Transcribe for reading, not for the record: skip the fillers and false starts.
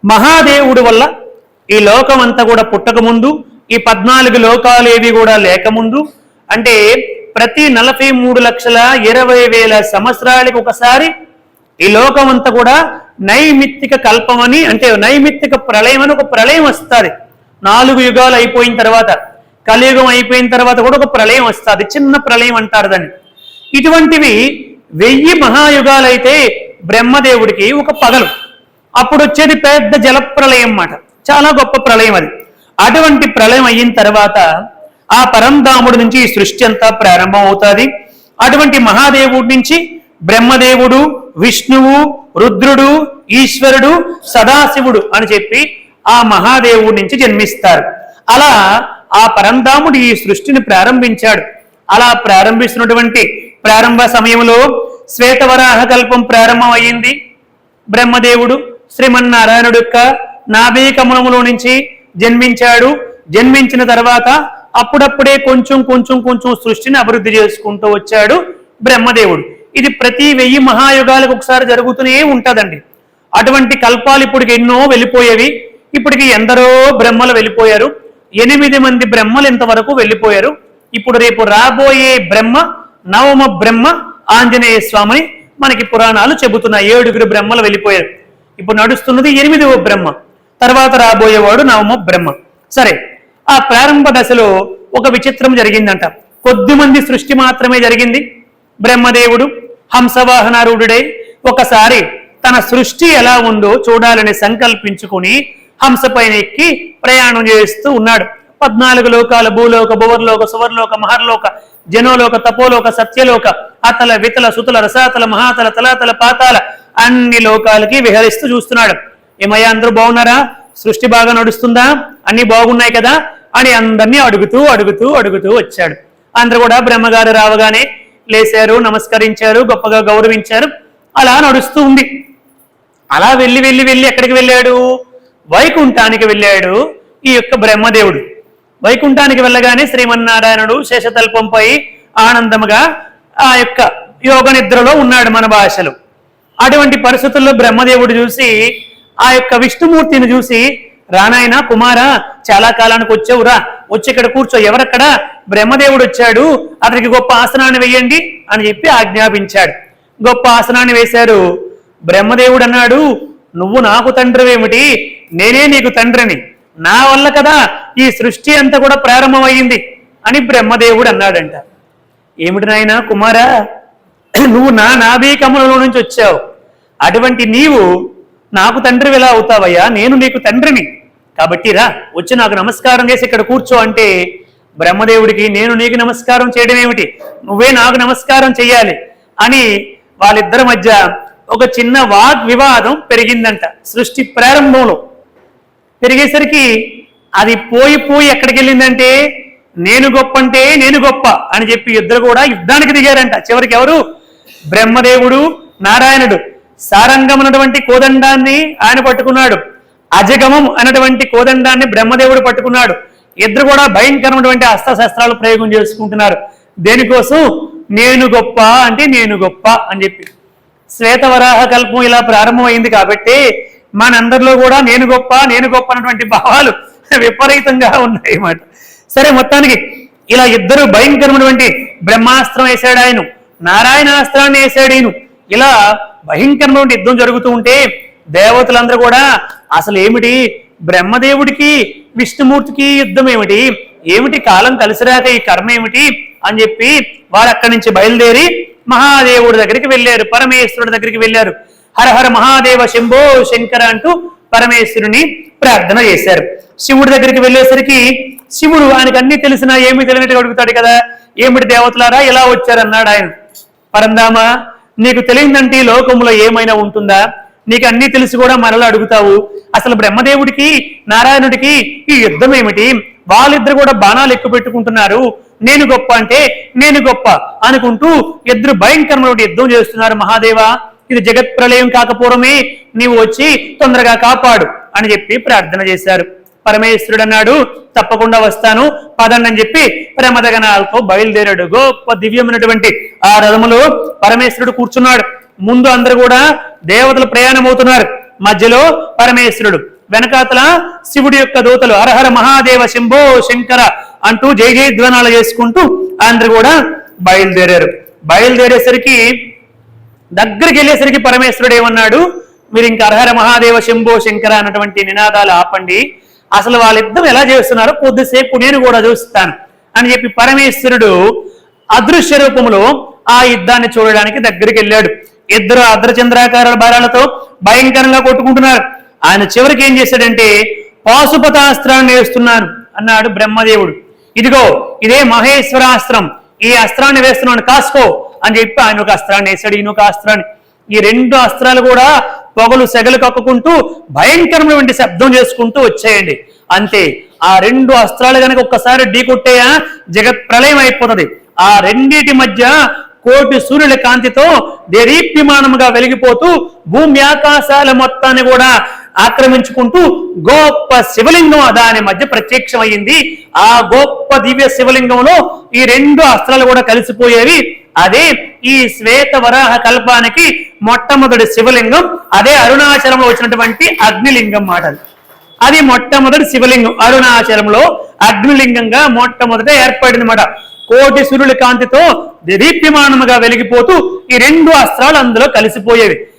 మహాదేవుడి వల్ల ఈ లోకం అంతా కూడా పుట్టకముందు, ఈ 14 లోకాలు ఏవి కూడా లేకముందు, అంటే ప్రతి 43,20,000 సంవత్సరాలకు ఒకసారి ఈ లోకం అంతా కూడా నైమిత్తిక కల్పమని, అంటే నైమిత్తిక ప్రళయం అని ఒక ప్రళయం వస్తుంది. 4 యుగాలు అయిపోయిన తర్వాత, కలియుగం అయిపోయిన తర్వాత కూడా ఒక ప్రళయం వస్తుంది. చిన్న ప్రళయం అంటారు దాన్ని. ఇటువంటివి 1000 మహాయుగాలైతే బ్రహ్మదేవుడికి ఒక పగలు. అప్పుడు వచ్చేది పెద్ద జలప్రళయం అన్నమాట. చాలా గొప్ప ప్రళయం అది. అటువంటి ప్రళయం అయిన తర్వాత ఆ పరంధాముడి నుంచి ఈ సృష్టి అంతా ప్రారంభం అవుతుంది. అటువంటి మహాదేవుడి నుంచి బ్రహ్మదేవుడు, విష్ణువు, రుద్రుడు, ఈశ్వరుడు, సదాశివుడు అని చెప్పి ఆ మహాదేవుడి నుంచి జన్మిస్తారు. అలా ఆ పరంధాముడు ఈ సృష్టిని ప్రారంభించాడు. అలా ప్రారంభిస్తున్నటువంటి ప్రారంభ సమయంలో శ్వేతవరాహ కల్పం ప్రారంభం అయ్యింది. బ్రహ్మదేవుడు శ్రీమన్నారాయణుడు యొక్క నాభి కమలములో నుంచి జన్మించాడు. జన్మించిన తర్వాత అప్పుడప్పుడే కొంచెం కొంచెం కొంచెం సృష్టిని అభివృద్ధి చేసుకుంటూ వచ్చాడు బ్రహ్మదేవుడు. ఇది ప్రతి 1000 మహాయుగాలకు ఒకసారి జరుగుతూనే ఉంటుందండి. అటువంటి కల్పాలు ఇప్పటికి ఎన్నో వెళ్ళిపోయేవి. ఇప్పటికి ఎందరో బ్రహ్మలు వెళ్ళిపోయారు. 8 మంది బ్రహ్మలు ఇంతవరకు వెళ్ళిపోయారు. ఇప్పుడు రేపు రాబోయే బ్రహ్మ 9వ బ్రహ్మ ఆంజనేయ స్వామిని మనకి పురాణాలు చెబుతున్నాయి. 7 బ్రహ్మలు వెళ్ళిపోయారు. ఇప్పుడు నడుస్తున్నది 8వ బ్రహ్మ. తర్వాత రాబోయేవాడు 9వ బ్రహ్మ. సరే, ఆ ప్రారంభ దశలో ఒక విచిత్రం జరిగిందంట. కొద్దిమంది సృష్టి మాత్రమే జరిగింది. బ్రహ్మదేవుడు హంసవాహనారూఢుడై ఒకసారి తన సృష్టి ఎలా ఉందో చూడాలని సంకల్పించుకుని హంసపైన ఎక్కి ప్రయాణం చేస్తూ ఉన్నాడు. 14 లోకాల, భూలోక, భువర్లోక, సువర్లోక, మహర్లోక, జనోలోక, తపోలోక, సత్యలోక, అతల, వితల, సుతల, రసాతల, మహాతల, తలాతల, పాతాల అన్ని లోకాలకి విహరిస్తూ చూస్తున్నాడు. ఏమయ్యా, అందరూ బాగున్నారా? సృష్టి బాగా నడుస్తుందా? అన్ని బాగున్నాయి కదా అని అందరినీ అడుగుతూ అడుగుతూ అడుగుతూ వచ్చాడు. అందరూ కూడా బ్రహ్మగారు రావగానే లేచారు, నమస్కరించారు, గొప్పగా గౌరవించారు. అలా నడుస్తూ ఉంది. అలా వెళ్ళి వెళ్ళి వెళ్ళి ఎక్కడికి వెళ్ళాడు? వైకుంఠానికి వెళ్ళాడు ఈ యొక్క బ్రహ్మదేవుడు. వైకుంఠానికి వెళ్ళగానే శ్రీమన్నారాయణుడు శేషతల్పంపై ఆనందముగా ఆ యొక్క యోగ నిద్రలో ఉన్నాడు మన భాషలో. అటువంటి పరిస్థితుల్లో బ్రహ్మదేవుడు చూసి ఆ యొక్క విష్ణుమూర్తిని చూసి, రానాయన కుమారా, చాలా కాలానికి వచ్చావురా, వచ్చి ఇక్కడ కూర్చో. ఎవరక్కడ? బ్రహ్మదేవుడు వచ్చాడు, అతనికి గొప్ప ఆసనాన్ని వేయండి అని చెప్పి ఆజ్ఞాపించాడు. గొప్ప ఆసనాన్ని వేశారు. బ్రహ్మదేవుడు అన్నాడు, నువ్వు నాకు తండ్రివేమిటి, నేనే నీకు తండ్రిని, నా వల్ల కదా ఈ సృష్టి అంతా కూడా ప్రారంభమైంది అని బ్రహ్మదేవుడు అన్నాడంట. ఏమిటి నాయన కుమారా, నువ్వు నా నాభి కమలంలో నుంచి వచ్చావు, అటువంటి నీవు నాకు తండ్రివి ఎలా అవుతావయ్యా? నేను నీకు తండ్రిని, కాబట్టి రా, వచ్చి నాకు నమస్కారం చేసి ఇక్కడ కూర్చో అంటే బ్రహ్మదేవుడికి నేను నీకు నమస్కారం చేయడం ఏమిటి, నువ్వే నాకు నమస్కారం చెయ్యాలి అని వాళ్ళిద్దరి మధ్య ఒక చిన్న వాగ్వివాదం పెరిగిందంట. సృష్టి ప్రారంభంలో పెరిగేసరికి అది పోయి పోయి ఎక్కడికి వెళ్ళిందంటే, నేను గొప్ప అంటే నేను గొప్ప అని చెప్పి ఇద్దరు కూడా యుద్ధానికి దిగారంట. చివరికి ఎవరు? బ్రహ్మదేవుడు, నారాయణుడు. సారంగం అన్నటువంటి కోదండాన్ని ఆయన పట్టుకున్నాడు, అజగమం అన్నటువంటి కోదండాన్ని బ్రహ్మదేవుడు పట్టుకున్నాడు. ఇద్దరు కూడా భయంకరమైనటువంటి అస్త్రశస్త్రాలు ప్రయోగం చేసుకుంటున్నారు. దేనికోసం? నేను గొప్ప అంటే నేను గొప్ప అని చెప్పి. శ్వేతవరాహ కల్పం ఇలా ప్రారంభమైంది కాబట్టి మనందరిలో కూడా నేను గొప్ప అన్నటువంటి భావాలు విపరీతంగా ఉన్నాయి అన్నమాట. సరే, మొత్తానికి ఇలా ఇద్దరు భయంకరమైనటువంటి బ్రహ్మాస్త్రం వేశాడు ఆయన, నారాయణాస్త్రాన్ని వేశాడు ఈయన. ఇలా భయంకరమైన యుద్ధం జరుగుతూ ఉంటే దేవతలందరూ కూడా అసలు ఏమిటి, బ్రహ్మదేవుడికి విష్ణుమూర్తికి యుద్ధం ఏమిటి, ఏమిటి కాలం కలిసిరాక ఈ కర్మ ఏమిటి అని చెప్పి వారు అక్కడి నుంచి బయలుదేరి మహాదేవుడి దగ్గరికి వెళ్ళారు, పరమేశ్వరుడి దగ్గరికి వెళ్ళారు. హరహర మహాదేవ శంభో శంకర అంటూ పరమేశ్వరుని ప్రార్థన చేశారు. శివుడి దగ్గరికి వెళ్ళేసరికి శివుడు ఆయనకు అన్ని తెలిసినా ఏమీ తెలియనట్టుగా అడుగుతాడు కదా, ఏమిటి దేవతలారా ఎలా వచ్చారన్నాడు ఆయన. పరంధామ, నీకు తెలియదంటే లోకంలో ఏమైనా ఉంటుందా? నీకు అన్ని తెలిసి కూడా మరలా అడుగుతావు. అసలు బ్రహ్మదేవుడికి నారాయణుడికి ఈ యుద్ధం ఏమిటి? వాళ్ళిద్దరు కూడా బాణాలు ఎక్కువ పెట్టుకుంటున్నారు. నేను గొప్ప అంటే నేను గొప్ప అనుకుంటూ ఇద్దరు భయంకరమైన యుద్ధం చేస్తున్నారు. మహాదేవ, ఇది జగత్ ప్రళయం కాకపోవడమే, నీవు వచ్చి తొందరగా కాపాడు అని చెప్పి ప్రార్థన చేశారు. పరమేశ్వరుడు అన్నాడు, తప్పకుండా వస్తాను, పదండి అని చెప్పి ప్రమదగణాలతో బయలుదేరాడు. గొప్ప దివ్యమైనటువంటి ఆ రథములో పరమేశ్వరుడు కూర్చున్నాడు. ముందు అందరూ కూడా దేవతలు ప్రయాణం అవుతున్నారు. మధ్యలో పరమేశ్వరుడు, వెనకాతల శివుడి యొక్క దూతలు హరహర మహాదేవ శంభో శంకర అంటూ జై జయధ్వనాలు చేసుకుంటూ అందరు కూడా బయలుదేరారు. బయలుదేరేసరికి దగ్గరికి వెళ్ళేసరికి పరమేశ్వరుడు ఏమన్నాడు, మీరు ఇంకా హరహర మహాదేవ శంభో శంకర అన్నటువంటి నినాదాలు ఆపండి, అసలు వాళ్ళిద్దరు ఎలా చేస్తున్నారో కొద్దిసేపు నేను కూడా చూస్తాను అని చెప్పి పరమేశ్వరుడు అదృశ్య రూపంలో ఆ యుద్ధాన్ని చూడడానికి దగ్గరికి వెళ్ళాడు. ఇద్దరు అర్ధచంద్రాకార బారాలతో భయంకరంగా కొట్టుకుంటున్నారు. ఆయన చివరికి ఏం చేశాడంటే పాశుపతాస్త్రాన్ని వేస్తున్నాను అన్నాడు బ్రహ్మదేవుడు. ఇదిగో ఇదే మహేశ్వరాస్త్రం, ఈ అస్త్రాన్ని వేస్తున్నాను కాసుకో అని చెప్పి ఆయన ఒక అస్త్రాన్ని వేశాడు, ఈయన ఒక అస్త్రాన్ని. ఈ రెండు అస్త్రాలు కూడా పొగలు సెగలు కక్కుకుంటూ భయంకరమైన శబ్దం చేసుకుంటూ వచ్చేయండి. అంతే, ఆ రెండు అస్త్రాలు కనుక ఒక్కసారి ఢీకొట్టేయా జగత్ ప్రళయం అయిపోతుంది. ఆ రెండిటి మధ్య కోటి సూర్యుల కాంతితో దేదీప్యమానముగా వెలిగిపోతూ భూమి ఆకాశాల మొత్తాన్ని కూడా ఆక్రమించుకుంటూ గొప్ప శివలింగం దాని మధ్య ప్రత్యక్షమైంది. ఆ గొప్ప దివ్య శివలింగంలో ఈ రెండు అస్త్రాలు కూడా కలిసిపోయేవి. అదే ఈ శ్వేత వరాహ కల్పానికి మొట్టమొదటి శివలింగం. అదే అరుణాచలంలో వచ్చినటువంటి అగ్నిలింగం మాటలు. అది మొట్టమొదటి శివలింగం అరుణాచలంలో అగ్నిలింగంగా మొట్టమొదట ఏర్పడింది మాట. కోటి సూర్యుల కాంతితో దీప్యమానముగా వెలిగిపోతూ ఈ రెండు అస్త్రాలు అందులో కలిసిపోయేవి.